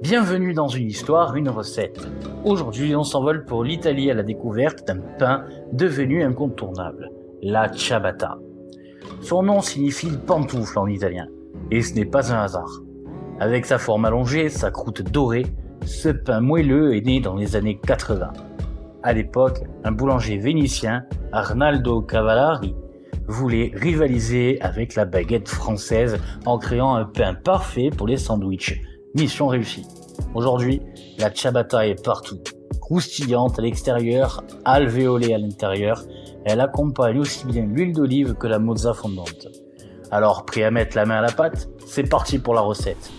Bienvenue dans une histoire, une recette. Aujourd'hui, on s'envole pour l'Italie à la découverte d'un pain devenu incontournable, la ciabatta. Son nom signifie pantoufle en italien, et ce n'est pas un hasard. Avec sa forme allongée, sa croûte dorée, ce pain moelleux est né dans les années 80. À l'époque, un boulanger vénitien, Arnaldo Cavallari, voulait rivaliser avec la baguette française en créant un pain parfait pour les sandwichs. Mission réussie. Aujourd'hui, la ciabatta est partout. Croustillante à l'extérieur, alvéolée à l'intérieur, elle accompagne aussi bien l'huile d'olive que la mozza fondante. Alors, prêt à mettre la main à la pâte? C'est parti pour la recette.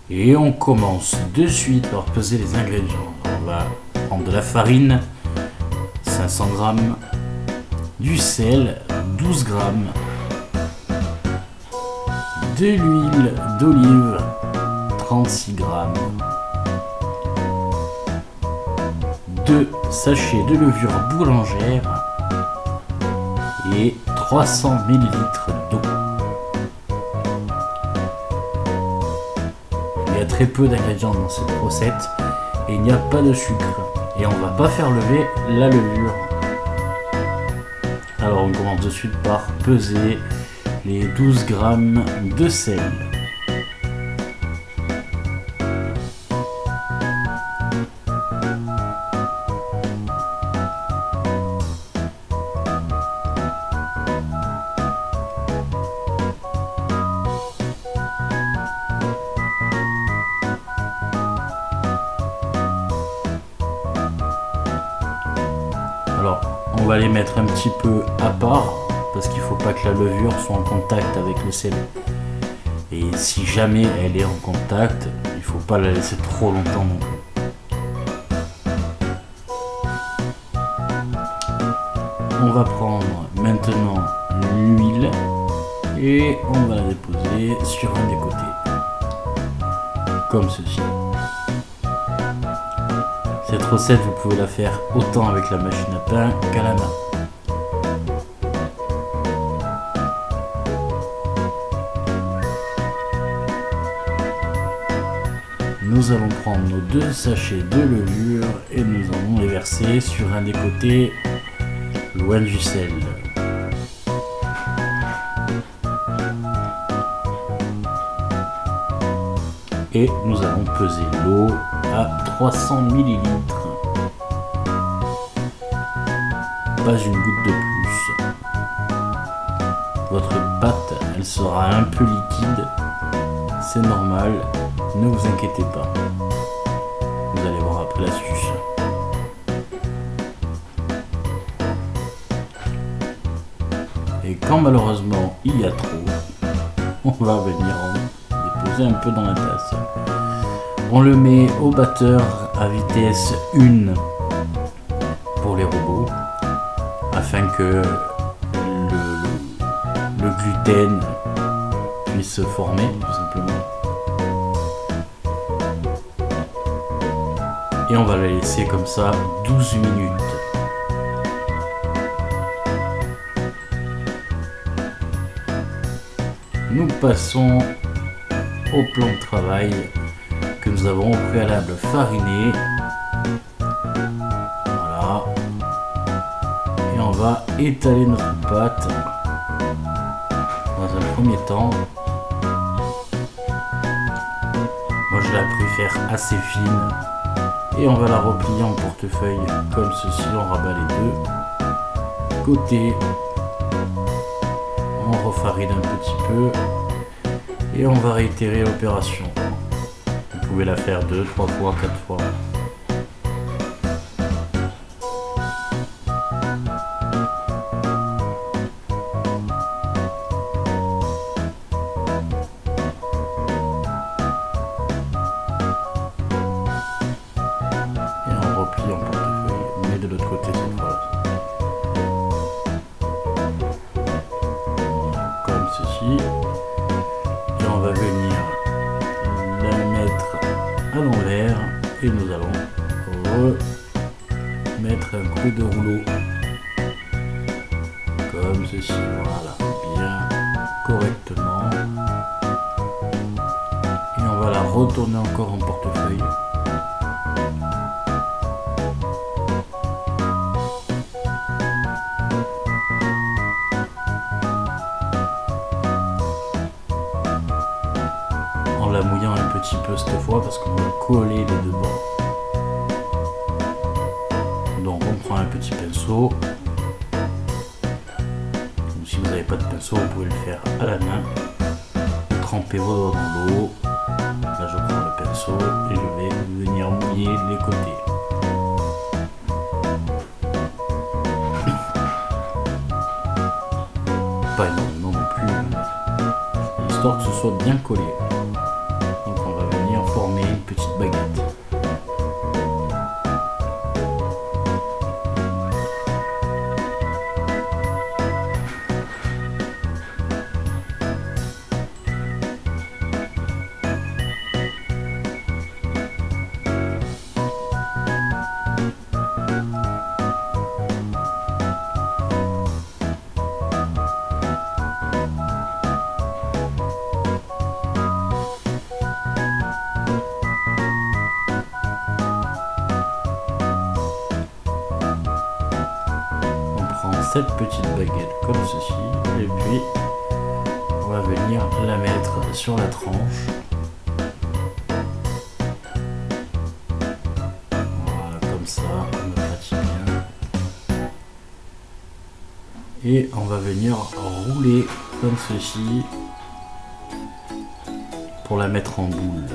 Et on commence de suite par peser les ingrédients. On va prendre de la farine, 500 g, du sel, 12 g, de l'huile d'olive, 36 g, 2 sachets de levure boulangère et 300 ml d'eau. Il y a très peu d'ingrédients dans cette recette et il n'y a pas de sucre. Et on va pas faire lever la levure. Alors on commence de suite par peser les 12 g de sel. Alors, on va les mettre un petit peu à part parce qu'il ne faut pas que la levure soit en contact avec le sel. Et si jamais elle est en contact, il ne faut pas la laisser trop longtemps non plus. On va prendre maintenant l'huile et on va la déposer sur un des côtés, comme ceci. Cette recette, vous pouvez la faire autant avec la machine à pain qu'à la main. Nous allons prendre nos 2 sachets de levure et nous allons les verser sur un des côtés, loin du sel. Et nous allons peser l'eau à 300 ml. Pas une goutte de plus. Votre pâte, elle sera un peu liquide. C'est normal, ne vous inquiétez pas. Vous allez voir après l'astuce. Et quand malheureusement il y a trop, on va venir en déposer un peu dans la tasse. On le met au batteur à vitesse 1 pour les robots afin que le gluten puisse se former tout simplement. Et on va la laisser comme ça 12 minutes. Nous passons au plan de travail que nous avons au préalable fariné. Voilà. Et on va étaler notre pâte dans un premier temps. Moi je la préfère assez fine. Et on va la replier en portefeuille comme ceci. On rabat les deux côtés. On refarine un petit peu. Et on va réitérer l'opération. Vous pouvez la faire 2, 3 fois, 4 fois. Et on replie en portefeuille, mais de l'autre côté cette fois. Voilà, comme ceci. Et on va venir la mettre à l'envers et nous allons remettre un coup de rouleau comme ceci, voilà, bien correctement. Et on va la retourner encore en portefeuille. En la mouillant un petit peu cette fois parce qu'on va coller les deux bords. Donc on prend un petit pinceau. Donc, si vous n'avez pas de pinceau, vous pouvez le faire à la main. Trempez vos doigts dans l'eau. Là je prends le pinceau et je vais venir mouiller les côtés. Pas énormément non plus, histoire que ce soit bien collé. Donc on va venir former une petite baguette. Cette petite baguette comme ceci et puis on va venir la mettre sur la tranche. Voilà, comme ça on aplatit bien et on va venir rouler comme ceci pour la mettre en boule.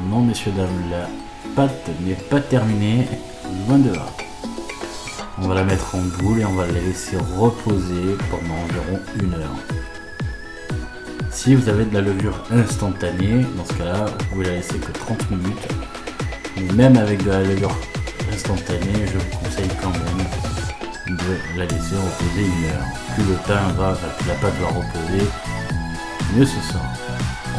Non messieurs dames, la pâte n'est pas terminée, loin de là. On va la mettre en boule et on va la laisser reposer pendant environ 1 heure. Si vous avez de la levure instantanée, dans ce cas-là, vous pouvez la laisser que 30 minutes. Mais même avec de la levure instantanée, je vous conseille quand même de la laisser reposer 1 heure. Plus le pain va, plus la pâte va reposer, mieux ce sera.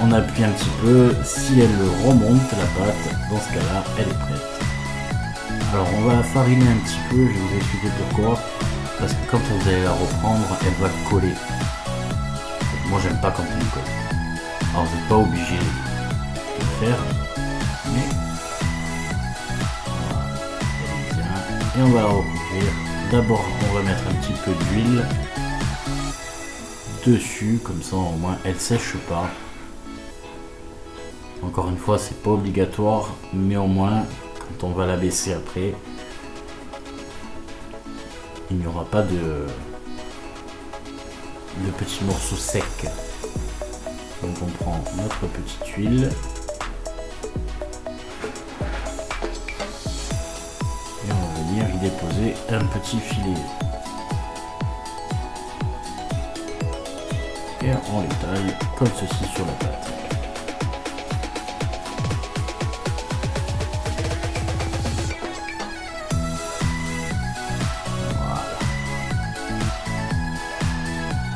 On appuie un petit peu, si elle remonte la pâte, dans ce cas-là, elle est prête. Alors on va la fariner un petit peu, je vais vous expliquer pourquoi. Parce que quand vous allez la reprendre, elle va coller. Moi j'aime pas quand elle colle. Alors vous n'êtes pas obligé de le faire, mais voilà, elle est bien. Et on va la recouvrir. D'abord on va mettre un petit peu d'huile dessus, comme ça au moins elle sèche pas. Encore une fois, c'est pas obligatoire, mais au moins, quand on va la baisser après, il n'y aura pas de petits morceaux secs. Donc on prend notre petite huile et on va venir y déposer un petit filet. Et on les taille comme ceci sur la pâte.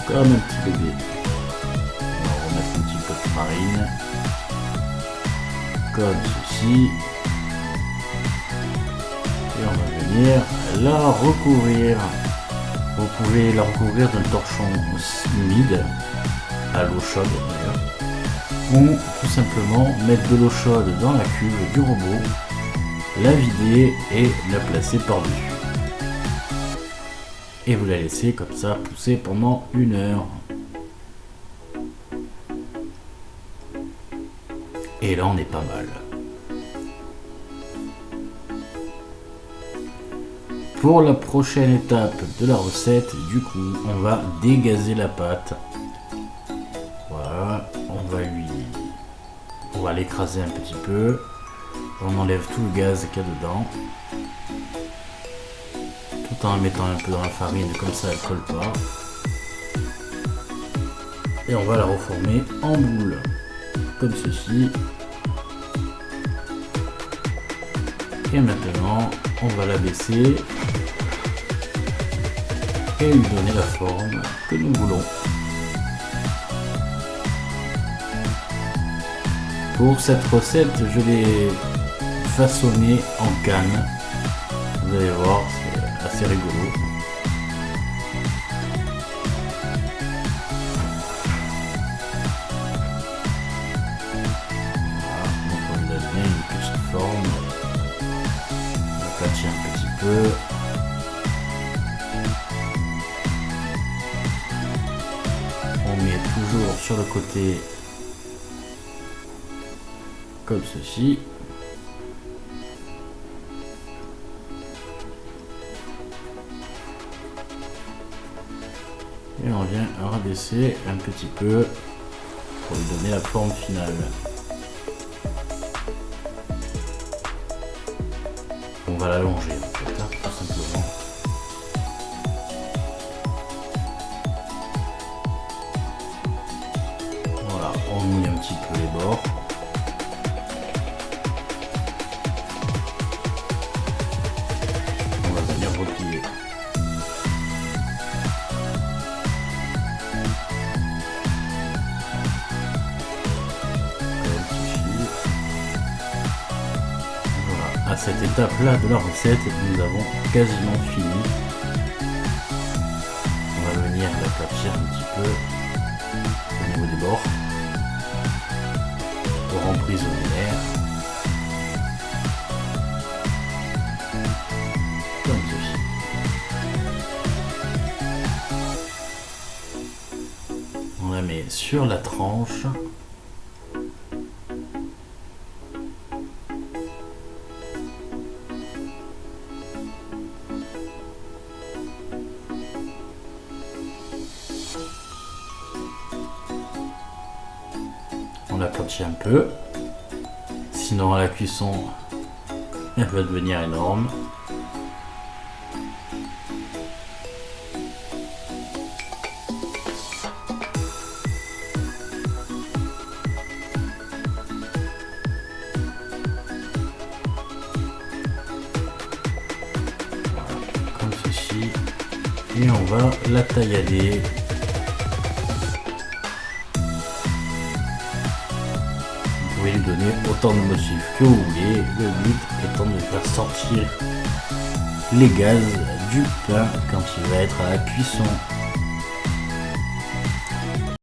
Comme un petit bébé. On va remettre un petit peu de farine. Comme ceci. Et on va venir la recouvrir. Vous pouvez la recouvrir d'un torchon humide, à l'eau chaude d'ailleurs. Ou tout simplement mettre de l'eau chaude dans la cuve du robot, la vider et la placer par-dessus. Et vous la laissez comme ça pousser pendant 1 heure. Et là on est pas mal. Pour la prochaine étape de la recette, du coup, on va dégazer la pâte. Voilà, on va l'écraser un petit peu. On enlève tout le gaz qu'il y a dedans. Tout en la mettant un peu dans la farine, comme ça elle colle pas. Et on va la reformer en boule, comme ceci. Et maintenant, on va la baisser et lui donner la forme que nous voulons. Pour cette recette, je l'ai façonnée en canne. Vous allez voir, c'est assez rigolo. peu. On met toujours sur le côté comme ceci. Et on vient rabaisser un petit peu pour lui donner la forme finale. On va l'allonger en fait, hein, tout simplement. Voilà, on mouille un petit peu les bords. On va venir replier. À cette étape-là de la recette, nous avons quasiment fini. On va venir l'aplatir un petit peu au niveau des bords pour emprisonner l'air. Comme ceci. On la met sur la tranche. On l'aplatit un peu, sinon à la cuisson elle va devenir énorme. Comme ceci, et on va la taillader. Vous pouvez lui donner autant de motifs que vous voulez, le but étant de faire sortir les gaz du pain quand il va être à la cuisson.